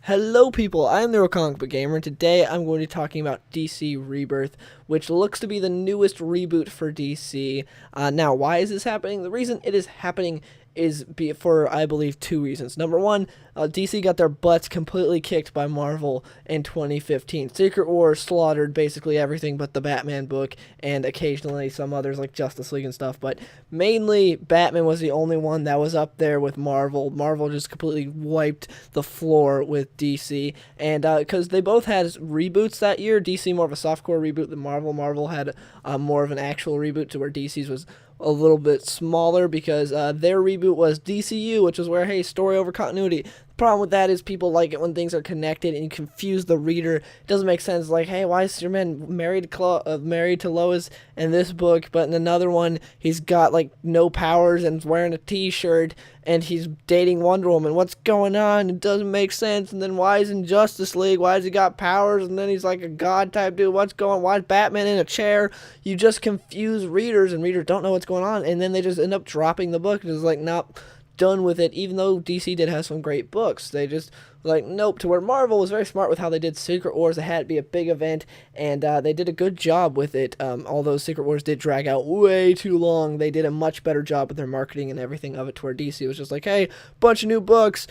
Hello people, I am the Real Comic Book Gamer, and today I'm going to be talking about DC Rebirth, which looks to be the newest reboot for DC. Now, why is this happening? The reason it is happening is for, I believe, two reasons. Number one, DC got their butts completely kicked by Marvel in 2015. Secret Wars slaughtered basically everything but the Batman book, and occasionally some others like Justice League and stuff, but mainly Batman was the only one that was up there with Marvel. Marvel just completely wiped the floor with DC, and because they both had reboots that year, DC more of a softcore reboot than Marvel. Marvel had more of an actual reboot, to where DC's was a little bit smaller because their reboot was DCU, which is where, hey, story over continuity. The problem with that is people like it when things are connected and you confuse the reader. It doesn't make sense. Like, hey, why is Superman married to Lois in this book, but in another one he's got like no powers and wearing a T-shirt and he's dating Wonder Woman? What's going on? It doesn't make sense. And then why is in Justice League? Why has he got powers? And then he's like a god type dude. What's going on? Why is Batman in a chair? You just confuse readers, and readers don't know what's going on, and then they just end up dropping the book. It's like, nope, done with it. Even though DC did have some great books, they just like, nope. To where Marvel was very smart with how they did Secret Wars. It had to be a big event, and they did a good job with it. Although Secret Wars did drag out way too long, they did a much better job with their marketing and everything of it, to where DC was just like, hey, bunch of new books,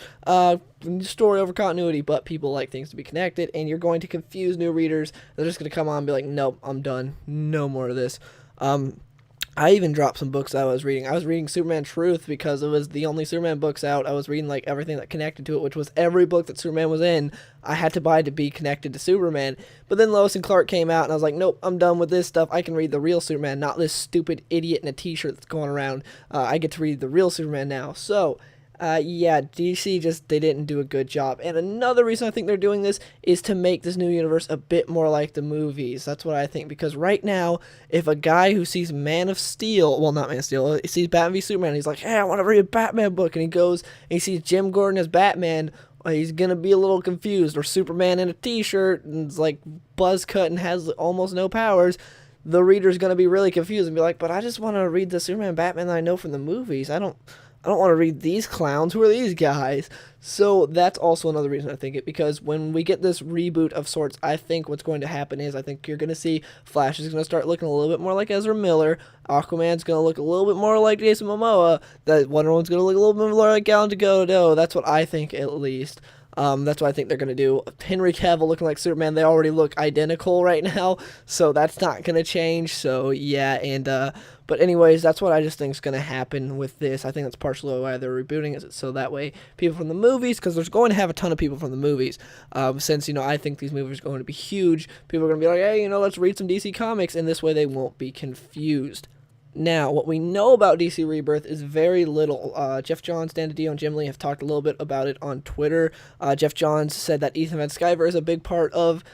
story over continuity, but people like things to be connected, and you're going to confuse new readers. They're just going to come on and be like, nope, I'm done. No more of this. I even dropped some books I was reading. I was reading Superman Truth because it was the only Superman books out. I was reading like everything that connected to it, which was every book that Superman was in, I had to buy to be connected to Superman. But then Lois and Clark came out, and I was like, nope, I'm done with this stuff. I can read the real Superman, not this stupid idiot in a T-shirt that's going around. I get to read the real Superman now. So yeah, DC they didn't do a good job. And another reason I think they're doing this is to make this new universe a bit more like the movies. That's what I think, because right now, if a guy who sees Man of Steel, well, not Man of Steel, he sees Batman v Superman, he's like, hey, I want to read a Batman book, and he goes and he sees Jim Gordon as Batman, he's gonna be a little confused. Or Superman in a T-shirt and it's like buzz cut and has almost no powers. The reader's gonna be really confused and be like, but I just want to read the Superman Batman that I know from the movies. I don't want to read these clowns. Who are these guys? So that's also another reason I think it, because when we get this reboot of sorts, I think what's going to happen is I think you're going to see Flash is going to start looking a little bit more like Ezra Miller. Aquaman's going to look a little bit more like Jason Momoa. That Wonder Woman's going to look a little bit more like Gal Gadot. That's what I think, at least. That's what I think they're going to do. Henry Cavill looking like Superman, they already look identical right now, so that's not going to change. So yeah, and but anyways, that's what I just think is going to happen with this. I think that's partially why they're rebooting it, so that way people from the movies, because there's going to have a ton of people from the movies, since, I think these movies are going to be huge. People are going to be like, hey, let's read some DC comics, and this way they won't be confused. Now, what we know about DC Rebirth is very little. Jeff Johns, Dan DiDio, and Jim Lee have talked a little bit about it on Twitter. Jeff Johns said that Ethan Van Sciver is a big part of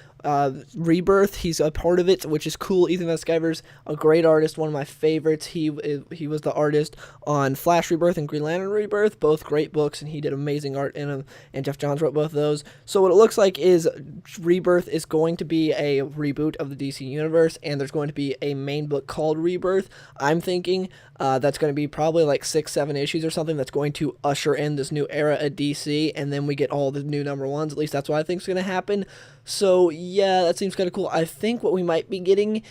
Rebirth. He's a part of it, which is cool. Ethan Van Sciver's a great artist, one of my favorites. He was the artist on Flash Rebirth and Green Lantern Rebirth, both great books, and he did amazing art in them, and Jeff Johns wrote both of those. So what it looks like is Rebirth is going to be a reboot of the DC universe, and there's going to be a main book called Rebirth. I'm thinking that's going to be probably like 6-7 issues or something that's going to usher in this new era at DC, and then we get all the new number ones. At least that's what I think is going to happen. So yeah, that seems kind of cool. I think what we might be getting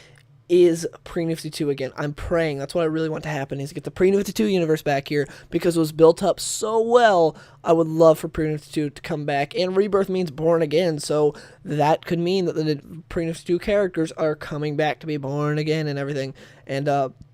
is Pre-New 52 again. I'm praying. That's what I really want to happen, is get the Pre-New 52 universe back here, because it was built up so well. I would love for Pre-New 52 to come back, and Rebirth means born again, so that could mean that the Pre-New 52 characters are coming back to be born again and everything, and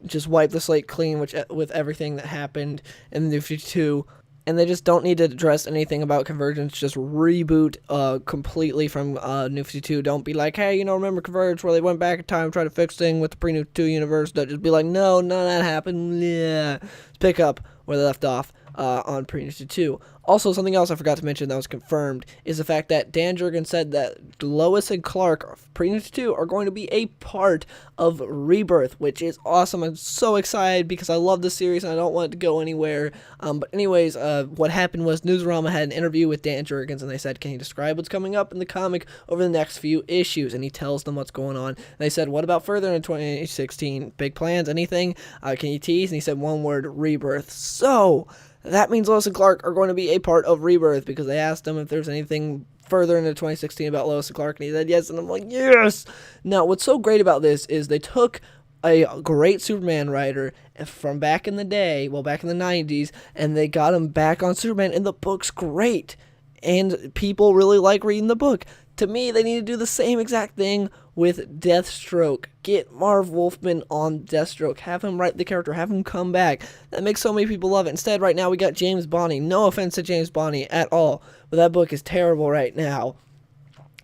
just wipe the slate clean with everything that happened in the New 52. And they just don't need to address anything about Convergence. Just reboot completely from New 52. Don't be like, hey, remember Converge, where they went back in time, tried to fix things with the Pre-New 2 universe. Just be like, no, none of that happened. Yeah. Pick up where they left off on Pre-New 2. Also, something else I forgot to mention that was confirmed is the fact that Dan Jurgens said that Lois and Clark of Pre-New 2 are going to be a part of Rebirth, which is awesome. I'm so excited because I love this series and I don't want it to go anywhere. But anyways, what happened was Newsarama had an interview with Dan Jurgens, and they said, can you describe what's coming up in the comic over the next few issues? And he tells them what's going on. And they said, what about further in 2016? Big plans? Anything? Can you tease? And he said one word, Rebirth. So that means Lois and Clark are going to be a part of Rebirth, because they asked him if there's anything further into 2016 about Lois and Clark, and he said yes, and I'm like, yes! Now, what's so great about this is they took a great Superman writer from back in the day, well, back in the 90s, and they got him back on Superman, and the book's great, and people really like reading the book. To me, they need to do the same exact thing with Deathstroke. Get Marv Wolfman on Deathstroke. Have him write the character. Have him come back. That makes so many people love it. Instead, right now, we got James Bonney. No offense to James Bonney at all, but that book is terrible right now.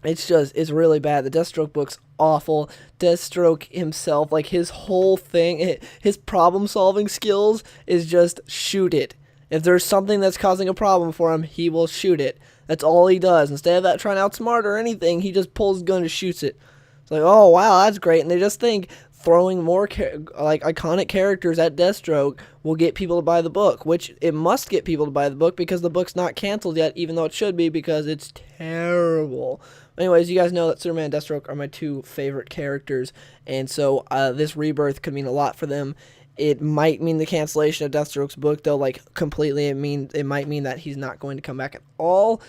It's really bad. The Deathstroke book's awful. Deathstroke himself, like his whole thing, his problem-solving skills is just shoot it. If there's something that's causing a problem for him, he will shoot it. That's all he does. Instead of that trying to outsmart or anything, he just pulls his gun and shoots it. It's like, oh, wow, that's great. And they just think throwing more iconic characters at Deathstroke will get people to buy the book, which it must get people to buy the book, because the book's not canceled yet, even though it should be, because it's terrible. Anyways, you guys know that Superman and Deathstroke are my two favorite characters, and so this Rebirth could mean a lot for them. It might mean the cancellation of Deathstroke's book, though, like, completely. It might mean that he's not going to come back at all.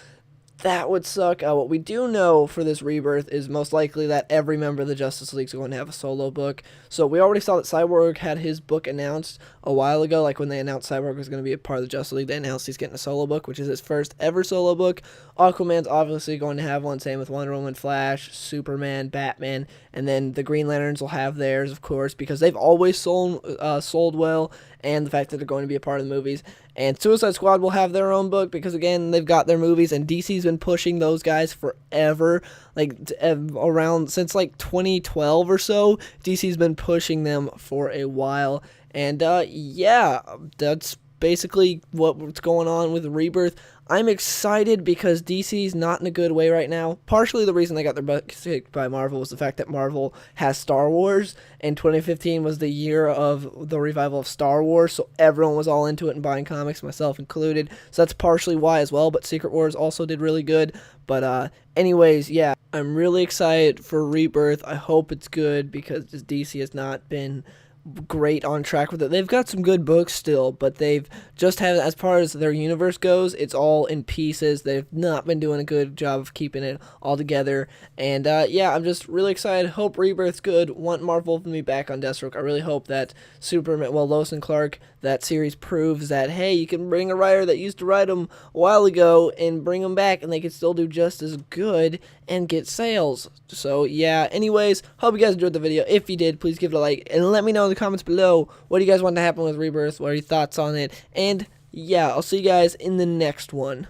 That would suck. What we do know for this Rebirth is most likely that every member of the Justice League is going to have a solo book. So we already saw that Cyborg had his book announced a while ago. Like when they announced Cyborg was going to be a part of the Justice League, they announced he's getting a solo book, which is his first ever solo book. Aquaman's obviously going to have one, same with Wonder Woman, Flash, Superman, Batman, and then the Green Lanterns will have theirs, of course, because they've always sold well, and the fact that they're going to be a part of the movies. And Suicide Squad will have their own book, because, again, they've got their movies, and DC's been pushing those guys forever. Like, around, since, like, 2012 or so, DC's been pushing them for a while. And, yeah, that's basically what's going on with Rebirth. I'm excited because DC's not in a good way right now. Partially the reason they got their butt kicked by Marvel was the fact that Marvel has Star Wars, and 2015 was the year of the revival of Star Wars, so everyone was all into it and buying comics, myself included. So that's partially why as well, but Secret Wars also did really good. But anyways, yeah, I'm really excited for Rebirth. I hope it's good, because DC has not been great on track with it. They've got some good books still, but they've just had, as far as their universe goes, it's all in pieces. They've not been doing a good job of keeping it all together. And yeah, I'm just really excited. Hope Rebirth's good. Want Marv Wolfman to be back on Deathstroke. I really hope that Superman, well, Lois and Clark, that series proves that, hey, you can bring a writer that used to write them a while ago and bring them back, and they can still do just as good and get sales. So yeah, anyways, hope you guys enjoyed the video. If you did, please give it a like, and let me know in the comments below, what do you guys want to happen with Rebirth? What are your thoughts on it? And yeah, I'll see you guys in the next one.